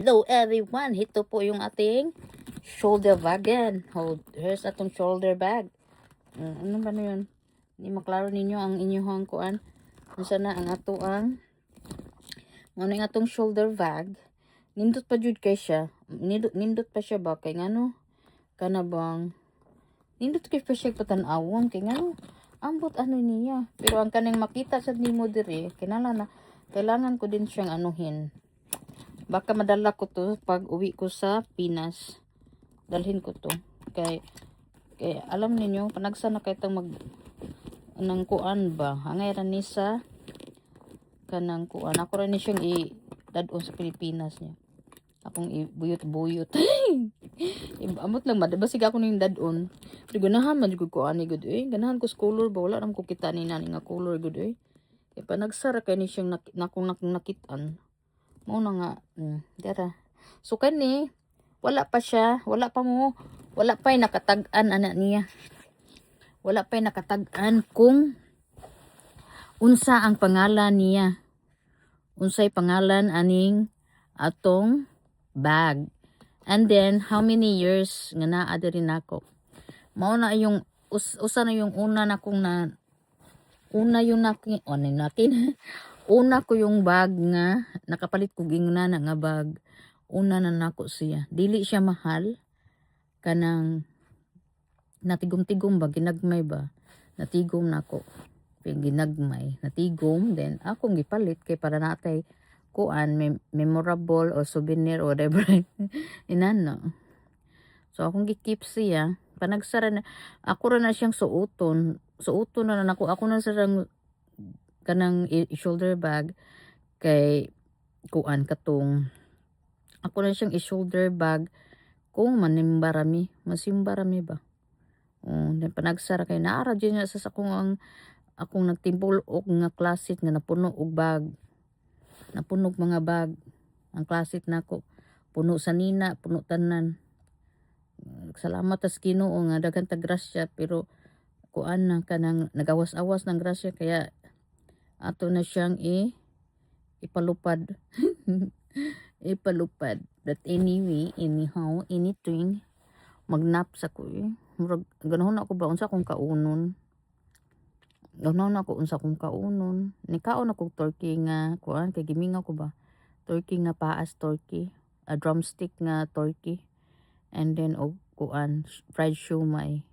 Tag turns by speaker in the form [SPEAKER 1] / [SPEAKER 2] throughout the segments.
[SPEAKER 1] Hello everyone, ito po yung ating shoulder bag yan. Here's atong shoulder bag. Ano ba na yun? Hindi maklaro ninyo ang inyong kuan. Nasa na ang ato ang ano yung atong shoulder bag. Nindot pa jud kay siya. Nindot pa siya ba kay ngano? Kana bang nindot kay pa siya patanawon kay ngano? Ambot ano niya. Pero ang kanang makita sa nimo diri, kailangan ko din siyang anuhin. Baka madala ko to pag uwi ko sa Pinas. Dalhin ko to. Kay alam niyo panagsa na kay tang mag nang kuan ba. Angay ra ni sa kanang kuan. Ako ra ni siyang i-dadon sa Pilipinas niya. Akong ibuyot-buyot. Amot lang madabasig ako ning dadon. Pero ganahan man jud ko ani gud ganahan ko sa color ba wala ram ko kita ni nani nga color gud Kay panagsara kay ni siyang nakitaan. Mao na nga dara. So kani wala pa nakatag-an ana niya. Wala pa nakatag-an kung unsa ang pangalan niya. Unsay pangalan aning atong bag. And then how many years nga naa diri nako. Mao na yung usa na yung una na kong una ko yung bag nga nakapalit ko gingna na nga bag. Una na nako siya. Dili siya mahal. Kanang natigom-tigom ba, ginagmay ba. Natigom nako. Ginagmay, natigom. Then akong gipalit kay para natay kuan memorable or souvenir or whatever. Inano. So akong gikip siya. Panagsara na ako ra na siyang suoton. Suoton na nako. Ako na sarang kanang shoulder bag kay kuan katong ako na siyang i-shoulder bag kung masimbarami ba. Then panagsara kay naara dyan niya sa akong nagtimbol og nga klasit nga napuno og bag. Napunog mga bag. Ang klasit nako puno sa nina, puno tanan. Salamat as Ginoo nga daghan ta grasya pero kuan na kanang nagawas-awas ng grasya kaya ato na siyang ipalupad. Ipalupad. But anyway, anyhow, anything, magnaps ako Murag, ganahon ako ba, unsa akong kaunon. Ganahon ako unsa akong kaunon. Nikaon ako turkey nga, kuan, kay gimingaw ko ba. Turkey nga paas turkey. A drumstick nga turkey. And then, kuan, fried shumai.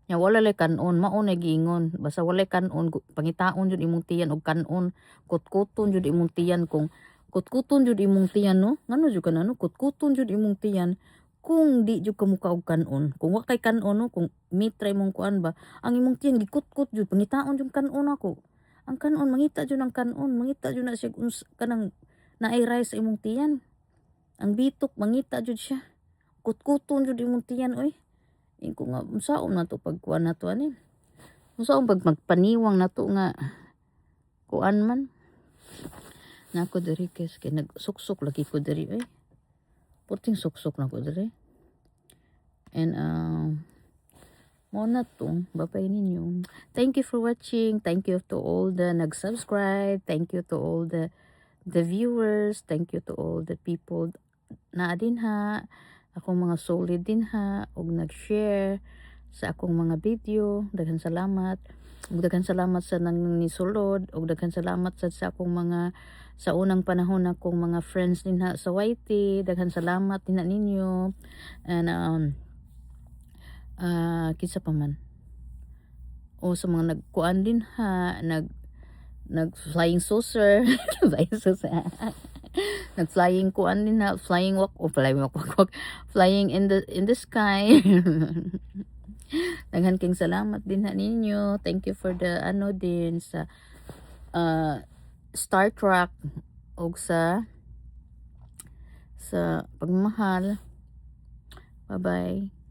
[SPEAKER 1] Nya wala lay kanon, maunay giingon. Basta wala kanon, pangitaon jud imong tiyan og kanon, kutkuton jud imong tiyan kung kutkuton jud imong tiyan no. Ngano jud kanano kutkuton jud imong tiyan kung di jud ka muka og kanon. Kung wa kay kanon no, kung mitray mong kuan ba, ang imong tiyan gikutkut jud pangitaon jud kanon ako. Ang kanon mangita jud ang kanon, mangita jud na siya kanang naay rice sa imong tiyan. Ang bitok mangita jud siya. Kutkuton jud imong tiyan oy. Ko nga unsaon na to pagkuan na to ani unsaon pag magpaniwang na to nga kuan man nako diri kay nagsuksok lagi ko diri puting suksok na ko diri and mo na to babay ninyo. Thank you for watching. Thank you to all the nag-subscribe. Thank you to all the viewers. Thank you to all the people na din ha akong mga solid din ha og nag-share sa akong mga video. Daghan salamat. Ug daghan salamat sa nang nisulod ug daghan salamat sa akong mga sa unang panahon akong mga friends din ha sa YT. Daghan salamat din na ninyo. And kinsa pa man. O sa mga nagkuan din ha nag flying saucer. Flying saucer. Nag-flying kuan din na flying walk flying in the sky. Daghan king salamat din na ninyo. Thank you for the din sa Star Trek og sa pagmamahal. Bye bye.